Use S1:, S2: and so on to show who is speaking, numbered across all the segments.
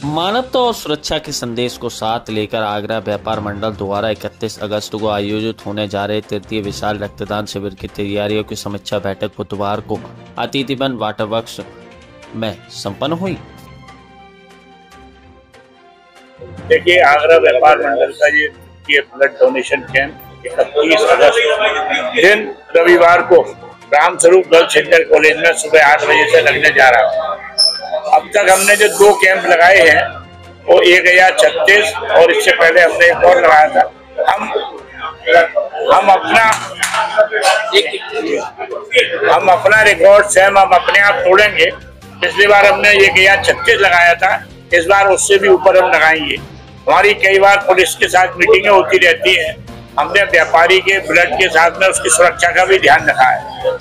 S1: मानवता और सुरक्षा के संदेश को साथ लेकर आगरा व्यापार मंडल द्वारा 31 अगस्त को आयोजित होने जा रहे तृतीय विशाल रक्तदान शिविर की तैयारियों की समीक्षा बैठक बुधवार को अतिथिवन वाटर वर्क्स में संपन्न हुई।
S2: देखिए, आगरा व्यापार मंडल का ये ब्लड डोनेशन कैंप 31 अगस्त दिन रविवार को रामस्वरूप गर्ल्स इंटर कॉलेज में सुबह 8 बजे से लगने जा रहा है। अब तक हमने जो 2 कैंप लगाए हैं वो 1036 और इससे पहले हमने एक और लगाया था। हम अपना रिकॉर्ड स्वयं हम अपने आप तोड़ेंगे। पिछली बार हमने 1036 लगाया था, इस बार उससे भी ऊपर हम लगाएंगे। हमारी कई बार पुलिस के साथ मीटिंगें होती रहती हैं। हमने व्यापारी के ब्लड के साथ में उसकी सुरक्षा का भी ध्यान रखा है।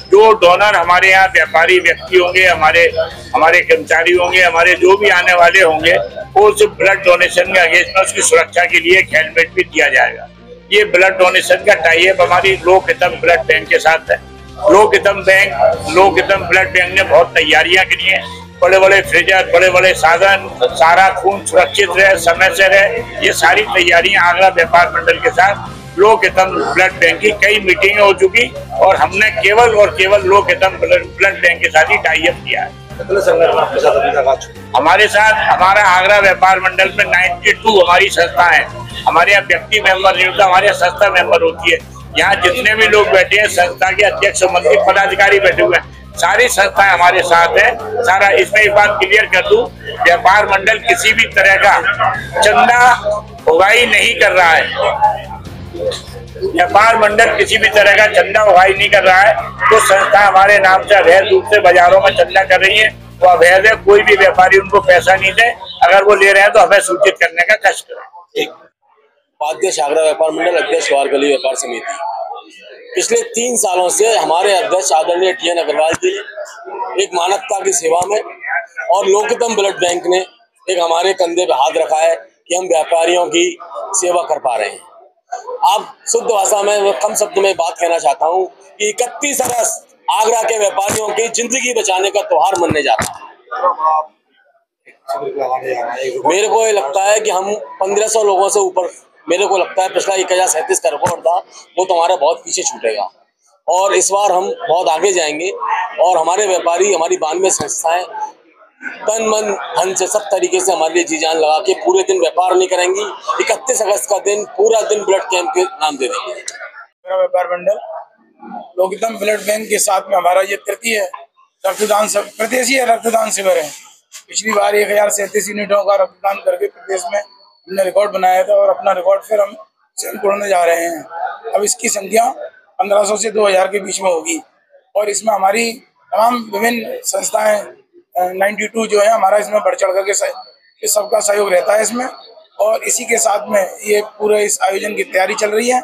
S2: जो डोनर हमारे यहाँ व्यापारी व्यक्ति होंगे, हमारे कर्मचारी होंगे, हमारे जो भी आने वाले होंगे, वो उस ब्लड डोनेशन के अगेंस्ट में उसकी सुरक्षा के लिए एक हेलमेट भी दिया जाएगा। ये ब्लड डोनेशन का टाई अप हमारी लोक हितम ब्लड बैंक के साथ है। लोक हितम ब्लड बैंक ने बहुत तैयारियां करी है। बड़े बड़े फ्रीजर, बड़े बड़े साधन, सारा खून सुरक्षित रहे, समय से रहे, ये सारी तैयारियां आगरा व्यापार मंडल के साथ लोक हितम ब्लड बैंक की कई मीटिंगें हो चुकी और हमने केवल लोक हितम ब्लड बैंक के साथ ही टाई अप किया है। हमारे साथ हमारा आगरा व्यापार मंडल में 92 हमारी संस्था है। हमारे यहाँ व्यक्ति मेंबर नहीं होता, हमारे यहाँ संस्था मेंबर होती है। यहाँ जितने भी लोग बैठे हैं, संस्था के अध्यक्ष मंत्री पदाधिकारी बैठे हुए हैं, सारी संस्थाएं हमारे साथ है। सारा इसमें एक बात क्लियर कर दूं, व्यापार मंडल किसी भी तरह का चंदा उगाही नहीं कर रहा है। व्यापार मंडल किसी भी तरह का चंदा उगाही नहीं कर रहा है। तो संस्था हमारे नाम से अवैध रूप से बाजारों में चंदा कर रही है, वो अवैध है। कोई भी व्यापारी उनको पैसा नहीं दे, अगर वो ले रहे हैं तो हमें सूचित करने का कष्ट करें।
S3: उपाध्यक्ष आगरा व्यापार मंडल, अध्यक्ष वारगली व्यापार समिति। पिछले 3 सालों से हमारे अध्यक्ष आदरणीय TN अग्रवाल जी एक मानवता की सेवा में और लोकतम ब्लड बैंक ने एक हमारे कंधे पे हाथ रखा है कि हम व्यापारियों की सेवा कर पा रहे हैं। अब शुद्ध भाषा में कम शब्द में बात कहना चाहता हूँ कि 31 अगस्त आगरा के व्यापारियों की जिंदगी बचाने का त्योहार मनने जा रहा है। मेरे को ये लगता है कि हम 1500 लोगों से ऊपर, मेरे को लगता है पिछला 1037 का रिकॉर्ड था, वो तो हमारा बहुत पीछे छूटेगा और इस बार हम बहुत आगे जाएंगे। और हमारे व्यापारी, हमारी 92 संस्थाएं तन मन धन से सब तरीके से हमारे लिए जी जान लगा के पूरे दिन व्यापार नहीं करेंगी। 31 अगस्त का दिन पूरा दिन ब्लड कैंप के नाम दे देंगे।
S4: मेरा व्यापार मंडल लोकतम ब्लड बैंक के साथ में हमारा ये तृतीय रक्तदान शिविर है। पिछली बार 1037 यूनिटों का रक्तदान करके प्रदेश में हमने रिकॉर्ड बनाया था और अपना रिकॉर्ड फिर हम स्वयं तोड़ने जा रहे हैं। अब इसकी संख्या 1500 से 2000 के बीच में होगी और इसमें हमारी तमाम विभिन्न संस्थाएं 92 जो है हमारा इसमें बढ़ चढ़ करके सबका सहयोग रहता है इसमें। और इसी के साथ में ये पूरे इस आयोजन की तैयारी चल रही है।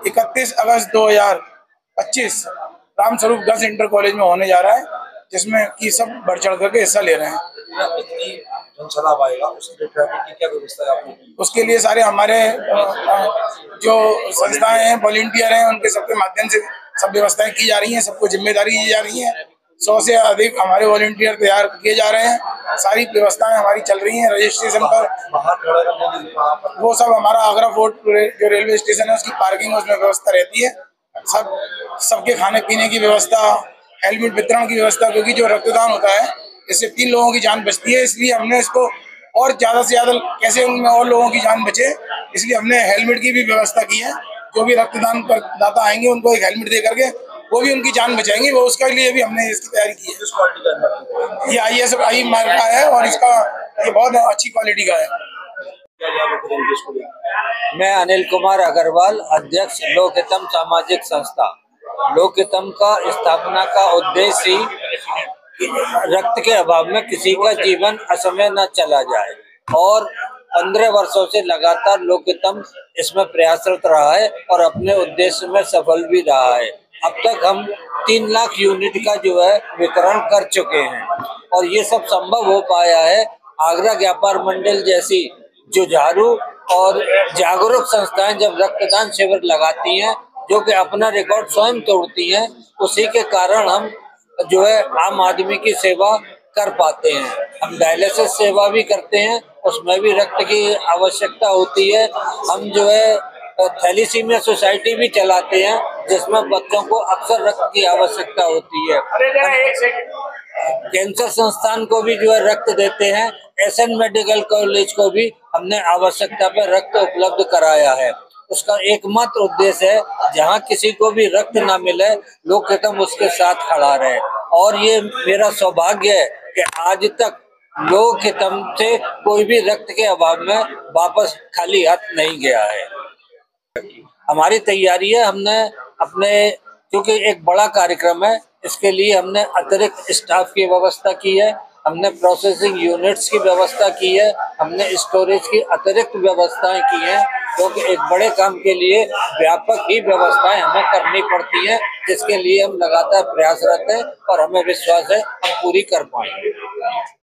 S4: 31 अगस्त 2025 रामस्वरूप गर्ल्स इंटर कॉलेज में होने जा रहा है, जिसमें कि सब बढ़ चढ़ करके हिस्सा ले रहे हैं। उसके लिए सारे हमारे जो संस्थाएं हैं, वॉलंटियर हैं, उनके सबके माध्यम से सब व्यवस्थाएं की जा रही हैं, सबको जिम्मेदारी दी जा रही है। 100 से अधिक हमारे वॉलंटियर तैयार किए जा रहे हैं। सारी व्यवस्थाएं हमारी चल रही हैं। रजिस्ट्रेशन पर वो सब हमारा आगरा फोर्ट जो रेलवे स्टेशन है उसकी पार्किंग उसमें व्यवस्था रहती है। सबके खाने पीने की व्यवस्था, हेलमेट वितरण की व्यवस्था, क्योंकि जो रक्तदान होता है इससे 3 लोगों की जान बचती है। इसलिए हमने इसको और ज्यादा से ज्यादा कैसे उनमें और लोगों की जान बचे, इसलिए हमने हेलमेट की भी व्यवस्था की है। जो भी रक्तदान दाता आएंगे उनको एक हेलमेट दे करके वो भी उनकी जान बचाएंगे। वो उसके लिए भी हमने इसकी तैयारी की है। ये ISI मार्क का है और इसका ये बहुत अच्छी क्वालिटी का है।
S5: मैं अनिल कुमार अग्रवाल, अध्यक्ष लोक हितम सामाजिक संस्था। लोक हितम का स्थापना का उद्देश्य ही रक्त के अभाव में किसी का जीवन असमय न चला जाए और 15 वर्षों से लगातार लोक हितम इसमें प्रयासरत रहा है और अपने उद्देश्य में सफल भी रहा है। अब तक हम 3 लाख यूनिट का जो है वितरण कर चुके हैं और ये सब संभव हो पाया है आगरा व्यापार मंडल जैसी जुझारू और जागरूक संस्थाएं जब रक्तदान शिविर लगाती हैं, जो कि अपना रिकॉर्ड स्वयं तोड़ती हैं। उसी के कारण हम जो है आम आदमी की सेवा कर पाते हैं। हम डायलिसिस सेवा भी करते हैं, उसमें भी रक्त की आवश्यकता होती है। हम जो है थैलीसीमिया सोसाइटी भी चलाते हैं, जिसमें बच्चों को अक्सर रक्त की आवश्यकता होती है। कैंसर संस्थान को भी जो है रक्त देते हैं। एसएन मेडिकल कॉलेज को भी हमने आवश्यकता पर रक्त उपलब्ध कराया है। उसका एकमात्र उद्देश्य है, जहां किसी को भी रक्त ना मिले, लोक हितम उसके साथ खड़ा रहे। और ये मेरा सौभाग्य है कि आज तक लोक हितम से कोई भी रक्त के अभाव में वापस खाली हाथ नहीं गया है। हमारी तैयारी है, हमने अपने, क्योंकि एक बड़ा कार्यक्रम है, इसके लिए हमने अतिरिक्त स्टाफ की व्यवस्था की है, हमने प्रोसेसिंग यूनिट्स की व्यवस्था की है, हमने स्टोरेज की अतिरिक्त व्यवस्थाएं की हैं, क्योंकि एक बड़े काम के लिए व्यापक ही व्यवस्थाएं हमें करनी पड़ती हैं, जिसके लिए हम लगातार प्रयासरत हैं और हमें विश्वास है हम पूरी कर पाएंगे।